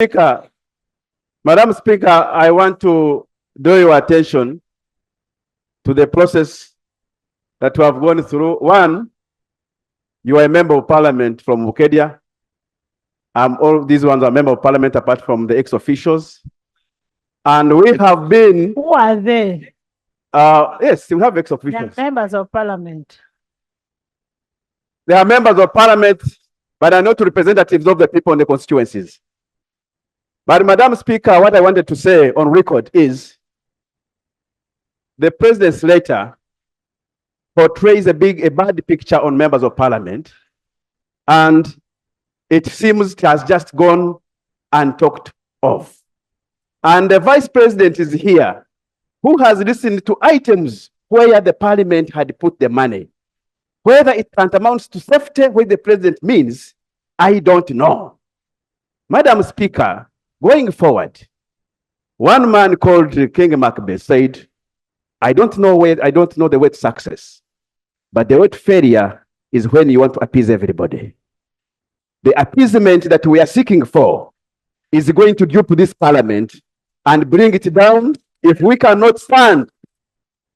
Speaker, Madam Speaker, I want to draw your attention to the process that we have gone through. One, you are a member of parliament from Mukedia. All these ones are member of parliament apart from the ex-officials. And we have been... Who are they? Yes, we have They are ex-officials. members of parliament. They are members of parliament, but are not representatives of the people in the constituencies. But Madam Speaker, what I wanted to say on record is the president's letter portrays a bad picture on members of parliament, and it seems it has just gone and talked of. And the vice president is here, who has listened to items where the parliament had put the money. Whether it amounts to safety, what the president means, I don't know. Madam Speaker, going forward, one man called King Macbeth said, I don't know the word success, but the word failure is when you want to appease everybody. The appeasement that we are seeking for is going to dupe this parliament and bring it down if we cannot stand.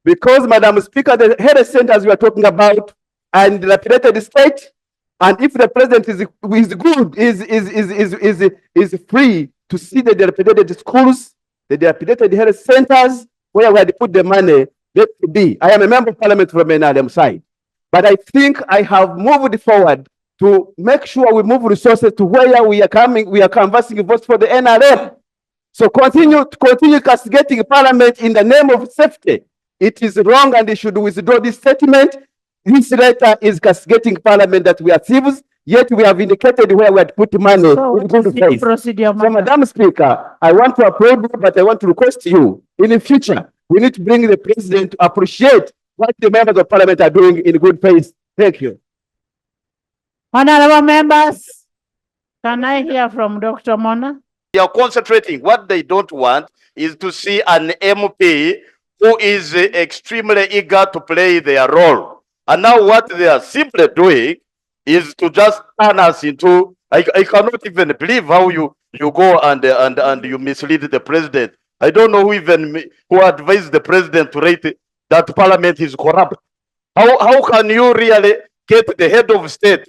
Because, Madam Speaker, the health centers we are talking about and the dilapidated state, and if the president is free to see the dilapidated schools, the dilapidated health centers, where we had put the money, let it be. I am a member of parliament from NRM side, but I think I have moved forward to make sure we move resources to where we are canvassing votes for the NRM. So continue castigating parliament in the name of safety. It is wrong, and they should withdraw this statement. This letter is castigating parliament that we are thieves, yet we have indicated where we had put money. So procedure, so, Madam Speaker, I want to applaud you, but I want to request you, in the future, we need to bring the president to appreciate what the members of parliament are doing in good faith. Thank you. Honorable members, can I hear from Dr. Mona? They are concentrating. What they don't want is to see an MP who is extremely eager to play their role. And now what they are simply doing is to just turn us into, I cannot even believe how you go and you mislead the president. I don't know who advised the president to rate that parliament is corrupt. How can you really get the head of state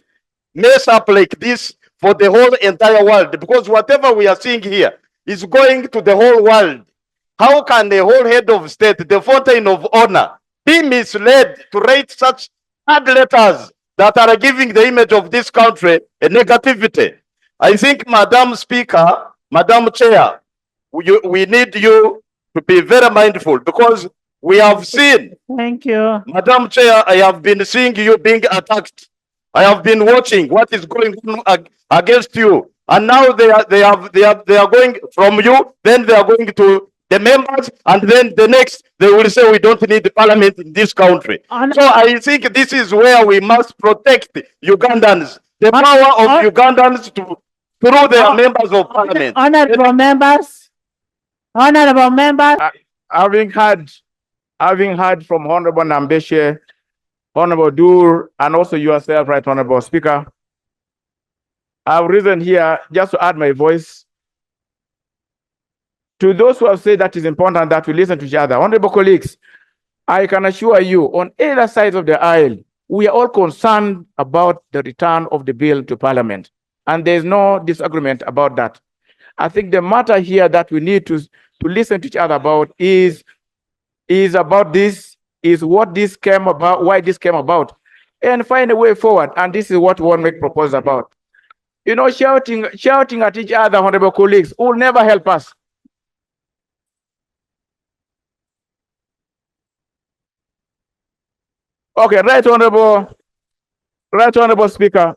mess up like this for the whole entire world? Because whatever we are seeing here is going to the whole world. How can the whole head of state, the fountain of honor, be misled to write such bad letters that are giving the image of this country a negativity? I think, Madam Speaker, Madam Chair, we need you to be very mindful, because we have seen. Thank you. Madam Chair, I have been seeing you being attacked. I have been watching what is going on against you, and now they are going from you, then they are going to the members, and then the next they will say we don't need the parliament in this country. So I think this is where we must protect Ugandans, the power of Ugandans through their members of parliament. Honorable members, having heard from Honorable Nambeshe, Honorable Dur, and also yourself, Right Honorable Speaker, I've risen here just to add my voice to those who have said that it's important that we listen to each other. Honorable colleagues, I can assure you, on either side of the aisle, we are all concerned about the return of the bill to Parliament, and there's no disagreement about that. I think the matter here that we need to listen to each other about is about this, is what this came about, why this came about, and find a way forward. And this is what we want to make proposals about. You know, shouting at each other, honorable colleagues, will never help us. Okay, Right Honorable Speaker.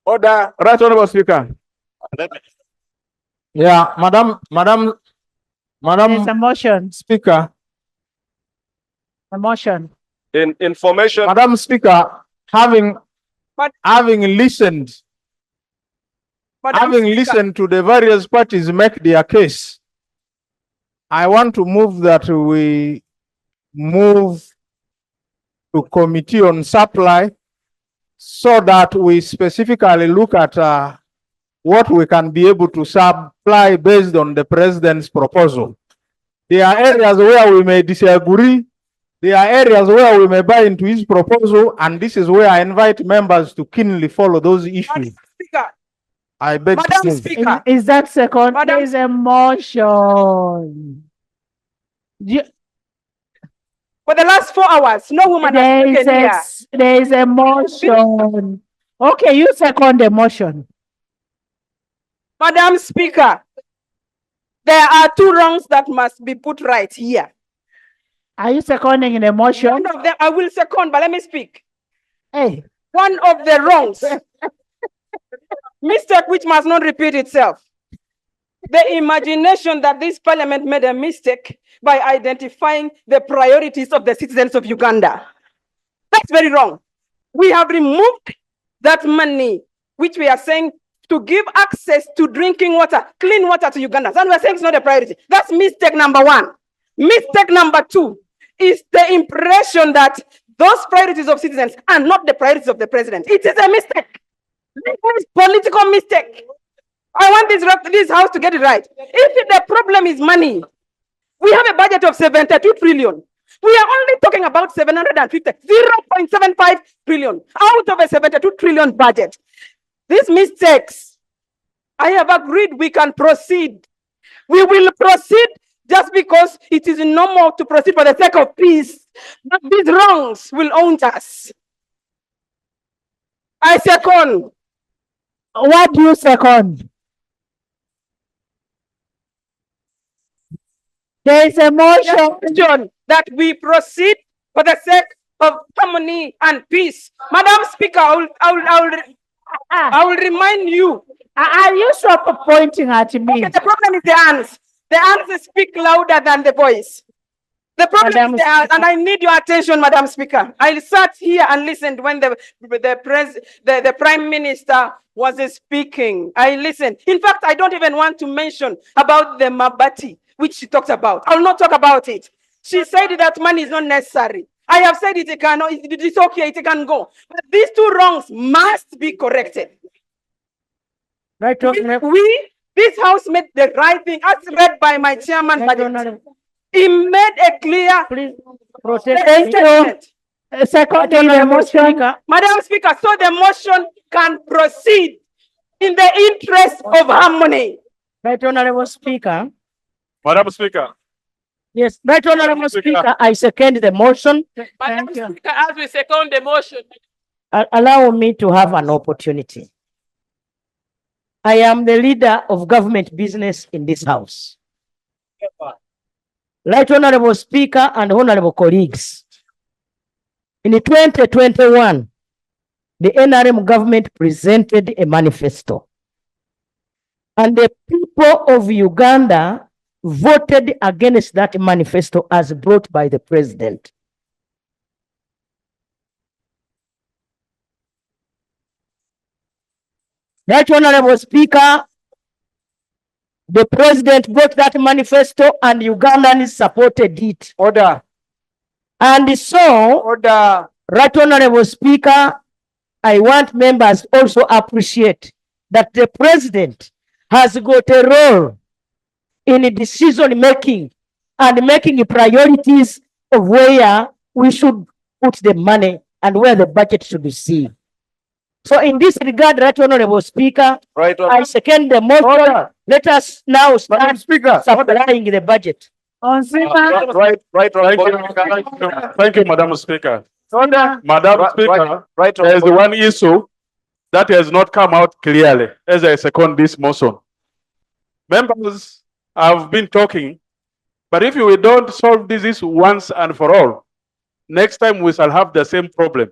Order, Right Honorable Speaker. Yeah, Madam there's a motion. Speaker. A motion. In information. Madam Speaker, having listened to the various parties make their case, I want to move that we move to Committee on Supply, so that we specifically look at what we can be able to supply based on the president's proposal. There are areas where we may disagree. There are areas where we may buy into his proposal, and this is where I invite members to keenly follow those issues. Speaker, I beg to Madam move. Speaker, Is that second? Madam- There is a motion. You- for the last 4 hours, no woman has There is spoken here. there is a motion. Okay, you second the motion. Madam Speaker, there are 2 wrongs that must be put right here. Are you seconding the motion? One of them, I will second, but let me speak. Hey, One of the wrongs, mistake which must not repeat itself. The imagination that this parliament made a mistake by identifying the priorities of the citizens of Uganda. That's very wrong. We have removed that money, which we are saying to give access to drinking water, clean water to Ugandans. And we're saying it's not a priority. That's mistake number 1. Mistake number 2 is the impression that those priorities of citizens are not the priorities of the president. It is a mistake. It is political mistake. I want this house to get it right. If the problem is money, we have a budget of 72 trillion. We are only talking about 750, 0.75 trillion out of a 72 trillion budget. These mistakes, I have agreed we can proceed. We will proceed just because it is normal to proceed for the sake of peace. But these wrongs will haunt us. I second. what do you second? There is a motion. That we proceed for the sake of harmony and peace. Madam Speaker, I will remind you. Are you stop pointing at me? Okay, the problem is the hands. The hands speak louder than the voice. The problem Madam is the hands, and I need your attention, Madam Speaker. I sat here and listened when the Prime Minister was speaking. I listened. In fact, I don't even want to mention about the Mabati, which she talked about. I will not talk about it. She said that money is not necessary. I have said it cannot, it is okay, it can go. But these 2 wrongs must be corrected. Right, This house made the right thing, as read by my chairman. He made a clear please protest. statement. Second the motion. Madam Speaker, so the motion can proceed in the interest of harmony. Right, Honorable Speaker. Madam Speaker, Yes, right, Honorable Speaker, I second the motion. Madam Thank you. Speaker, as we second the motion. Allow me to have an opportunity. I am the leader of government business in this house. Right, Honorable Speaker and honorable colleagues. In 2021, the NRM government presented a manifesto. And the people of Uganda voted against that manifesto as brought by the president. Right, Honorable Speaker, the president brought that manifesto and Ugandans supported it. Order, And so, order. Right, Honorable Speaker, I want members also appreciate that the president has got a role in decision making and making priorities of where we should put the money and where the budget should be seen. So in this regard, Right, Honorable Speaker, Right, I second the motion. Order. Let us now Madam start Speaker, supplying the budget. right, thank you, Madam Speaker. order. Madam Speaker, right. there is one issue that has not come out clearly as I second this motion. Members have been talking, but if we don't solve this issue once and for all, next time we shall have the same problem.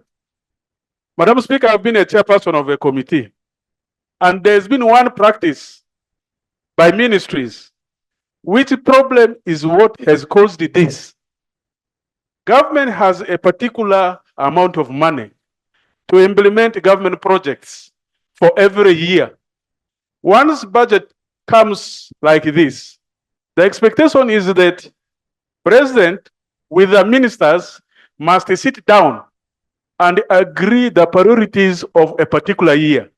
Madam Speaker, I've been a chairperson of a committee, and there's been one practice by ministries. Which problem is what has caused this? Government has a particular amount of money to implement government projects for every year. Once budget comes like this, the expectation is that president with the ministers must sit down and agree the priorities of a particular year.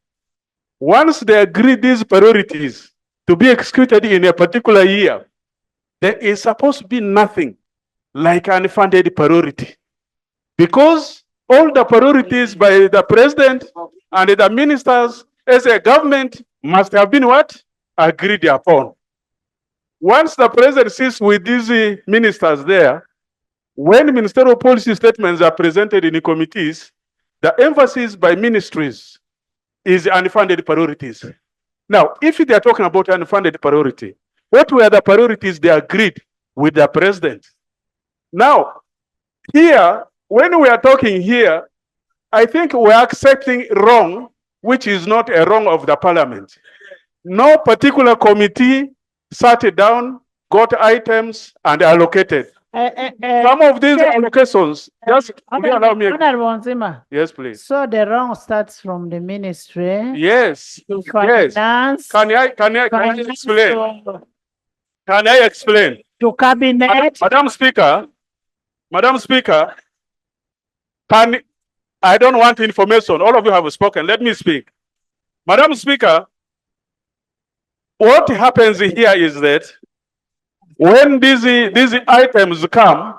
Once they agree these priorities to be executed in a particular year, there is supposed to be nothing like unfunded priority. Because all the priorities by the president and the ministers as a government must have been what? Agreed upon. Once the president sits with these ministers there, when ministerial policy statements are presented in the committees, the emphasis by ministries is unfunded priorities. Now, if they are talking about unfunded priority, what were the priorities they agreed with the president? Now, here, when we are talking here, I think we are accepting wrong, which is not a wrong of the parliament. No particular committee sat down, got items, and allocated. Some of these allocations, just allow me. Honorable Nzima, Yes, please. so the wrong starts from the ministry. Yes, to yes. finance, Can I finance explain? to- Can I explain? To cabinet. Madam Speaker, I don't want information. All of you have spoken. Let me speak. Madam Speaker, what happens here is that when these items come,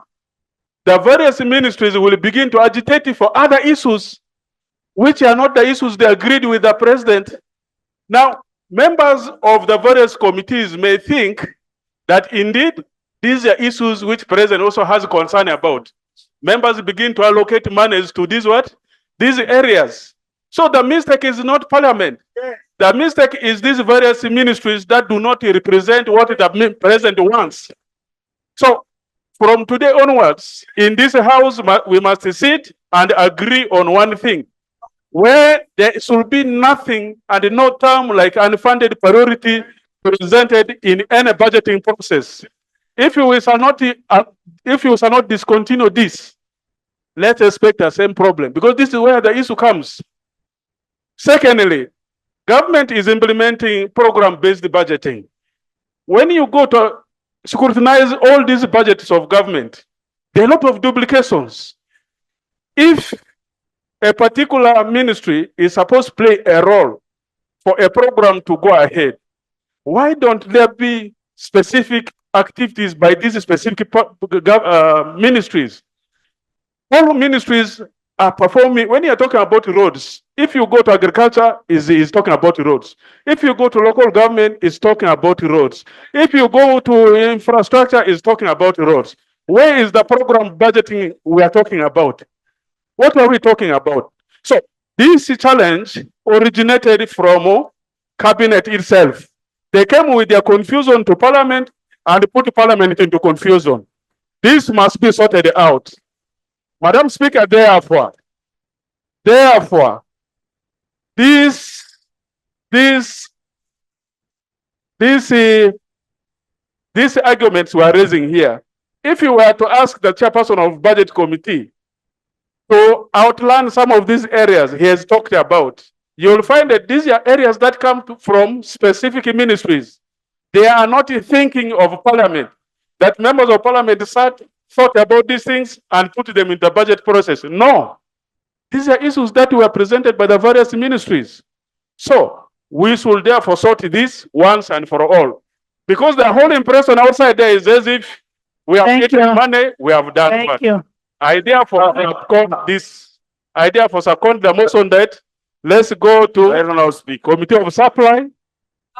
the various ministries will begin to agitate for other issues, which are not the issues they agreed with the president. Now, members of the various committees may think that indeed these are issues which president also has concern about. Members begin to allocate monies to these what? These areas. So the mistake is not parliament. The mistake is these various ministries that do not represent what the president wants. So from today onwards, in this house, we must sit and agree on one thing, where there should be nothing and no term like unfunded priority presented in any budgeting process. If you shall not discontinue this, let's expect the same problem, because this is where the issue comes. Secondly, government is implementing program-based budgeting. When you go to scrutinize all these budgets of government, there are a lot of duplications. If a particular ministry is supposed to play a role for a program to go ahead, why don't there be specific activities by these specific ministries? All ministries are performing. When you are talking about roads, if you go to agriculture, is talking about roads. If you go to local government, is talking about roads. If you go to infrastructure, is talking about roads. Where is the program budgeting we are talking about? What are we talking about? So this challenge originated from cabinet itself. They came with their confusion to parliament and put parliament into confusion. This must be sorted out. Madam Speaker, therefore, these arguments we are raising here, if you were to ask the chairperson of budget committee to outline some of these areas he has talked about, you'll find that these are areas that come from specific ministries. They are not thinking of parliament, that members of parliament thought about these things and put them in the budget process. No, these are issues that were presented by the various ministries. So we should therefore sort this once and for all, because the whole impression outside there is as if we have taken money, we have done Thank what. you. I therefore second the motion that let's go to Committee of Supply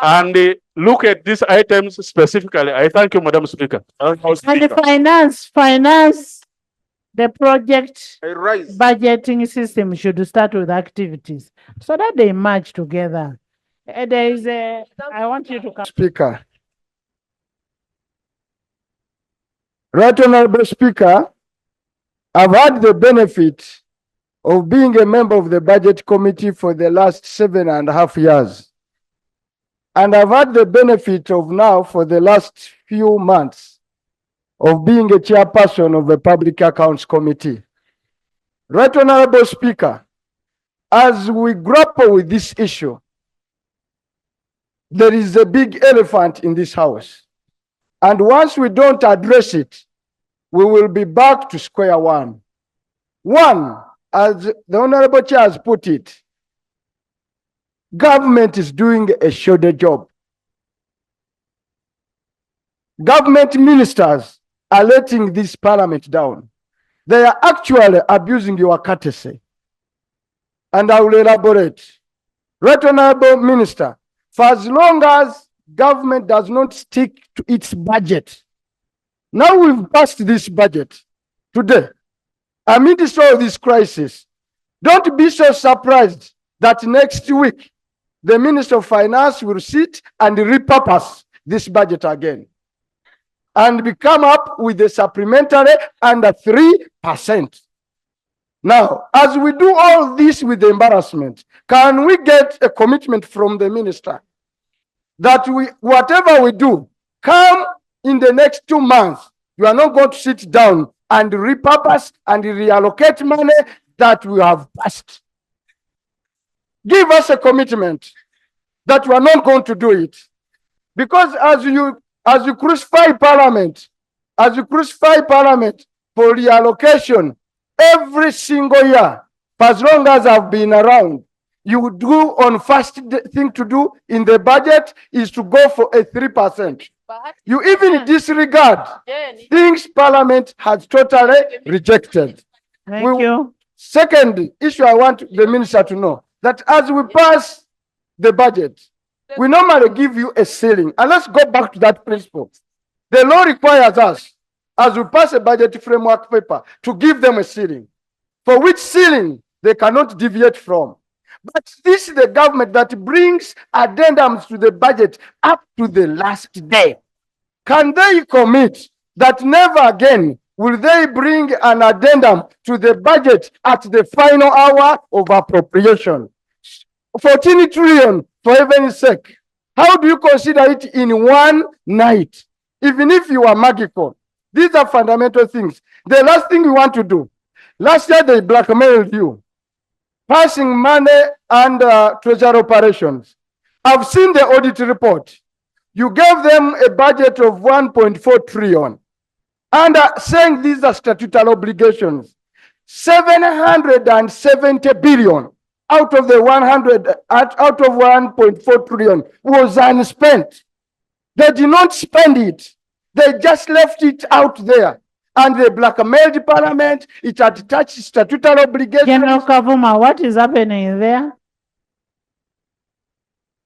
and look at these items specifically. I thank you, Madam Speaker. And the finance, the project budgeting system should start with activities so that they merge together. There is I want you to come. Speaker. Right Honorable Speaker, I've had the benefit of being a member of the Budget Committee for the last 7.5 years. And I've had the benefit of now for the last few months of being a chairperson of the Public Accounts Committee. Right Honorable Speaker, as we grapple with this issue, there is a big elephant in this house. And once we don't address it, we will be back to square one. One, as the Honorable Chair has put it, government is doing a shoddy job. Government ministers are letting this parliament down. They are actually abusing your courtesy. And I will elaborate. Right Honorable Minister, for as long as government does not stick to its budget, now we've passed this budget today, amidst all this crisis, don't be so surprised that next week the Minister of Finance will sit and repurpose this budget again and we come up with a supplementary under 3%. Now, as we do all this with embarrassment, can we get a commitment from the minister that whatever we do, come in the next 2 months, you are not going to sit down and repurpose and reallocate money that we have passed? Give us a commitment that we are not going to do it. Because as you crucify Parliament, for reallocation every single year, for as long as I've been around, you would do on first thing to do in the budget is to go for a 3%. You even disregard things Parliament has totally rejected. Thank you. Second issue I want the minister to know, that as we pass the budget, we normally give you a ceiling. And let's go back to that principle. The law requires us, as we pass a budget framework paper, to give them a ceiling, for which ceiling they cannot deviate from. But this is the government that brings addendums to the budget up to the last day. Can they commit that never again will they bring an addendum to the budget at the final hour of appropriation? 14 trillion, for heaven's sake. How do you consider it in one night? Even if you are magical. These are fundamental things. The last thing we want to do. Last year they blackmailed you, passing money and treasury operations. I've seen the audit report. You gave them a budget of 1.4 trillion and saying these are statutory obligations. 770 billion out of the 1.4 trillion was unspent. They did not spend it. They just left it out there. And they blackmailed Parliament. It had touched statutory obligations. General Kavuma, what is happening there?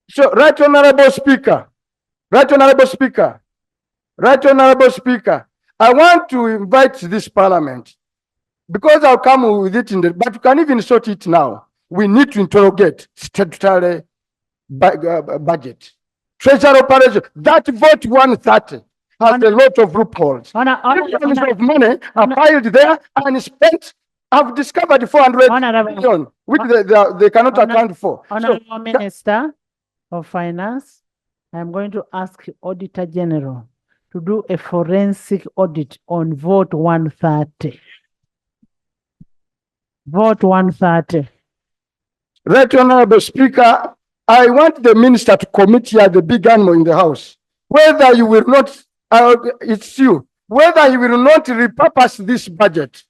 So, Right Honorable Speaker, I want to invite this Parliament, because I'll come with it but you can even sort it now. We need to interrogate statutory budget. Treasury operation, that vote 130 has a lot of loopholes. Billions of money are piled there and spent. I've discovered 400 million, which they cannot account for. Honorable Minister of Finance, I'm going to ask Auditor General to do a forensic audit on vote 130. Vote 130. Right Honorable Speaker, I want the minister to commit here the big animal in the house. Whether you will not, it's you, whether you will not repurpose this budget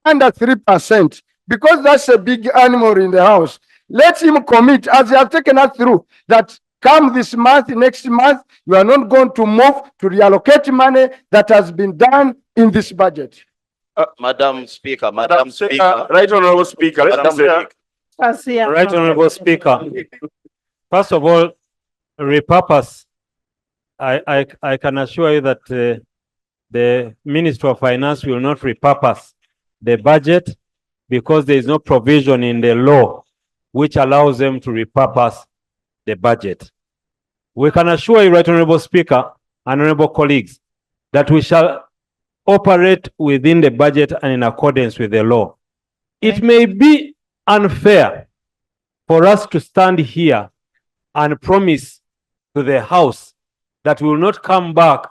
under 3%, because that's a big animal in the house. Let him commit, as he has taken us through, that come this month, next month, you are not going to move to reallocate money that has been done in this budget. Madam Speaker, Madam Speaker. Right Honorable Speaker, Madam Speaker. Right Honorable Speaker. First of all, repurpose. I can assure you that the Minister of Finance will not repurpose the budget because there is no provision in the law which allows them to repurpose the budget. We can assure you, Right Honorable Speaker and honorable colleagues, that we shall operate within the budget and in accordance with the law. It may be unfair for us to stand here and promise to the House that we will not come back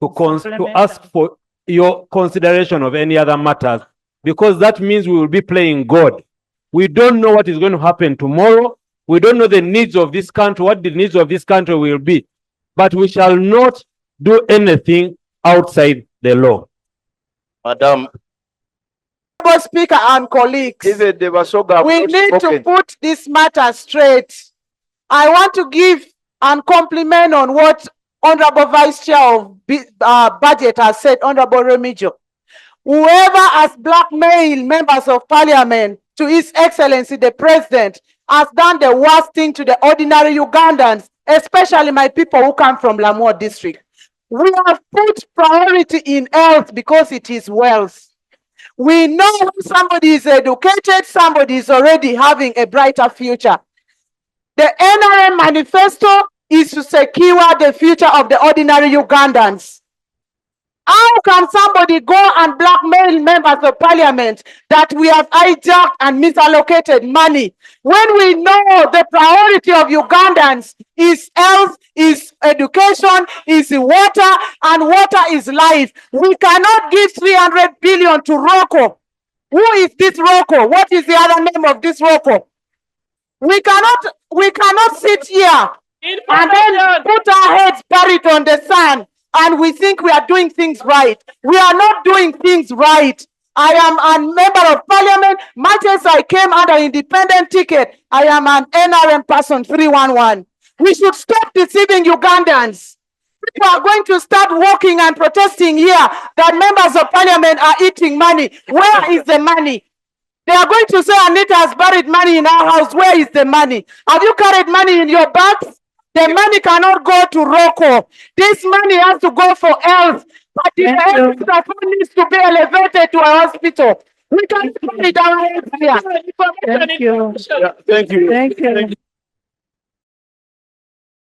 to ask for your consideration of any other matters, because that means we will be playing God. We don't know what is going to happen tomorrow. We don't know the needs of this country, what the needs of this country will be, but we shall not do anything outside the law. Madam Speaker and colleagues, Even the Basoga we need to put this matter straight. I want to give and compliment on what Honorable Vice Chair of Budget has said, Honorable Remijo. Whoever has blackmailed members of parliament to His Excellency the President has done the worst thing to the ordinary Ugandans, especially my people who come from Lamua district. We have put priority in health because it is wealth. We know when somebody is educated, somebody is already having a brighter future. The NRM manifesto is to secure the future of the ordinary Ugandans. How can somebody go and blackmail members of parliament that we have hijacked and misallocated money when we know the priority of Ugandans is health, is education, is water, and water is life? We cannot give 300 billion to Rocco. Who is this Rocco? What is the other name of this Rocco? We cannot sit here and then put our heads buried on the sand and we think we are doing things right. We are not doing things right. I am a member of parliament. Much as I came under independent ticket, I am an NRM person 311. We should stop deceiving Ugandans. People are going to start walking and protesting here that members of parliament are eating money. Where is the money? They are going to say Anita has buried money in our house. Where is the money? Have you carried money in your bags? The money cannot go to Rocco. This money has to go for health. But the health needs to be elevated to a hospital. We can put it down here. Thank you. Yeah, thank you. Thank you.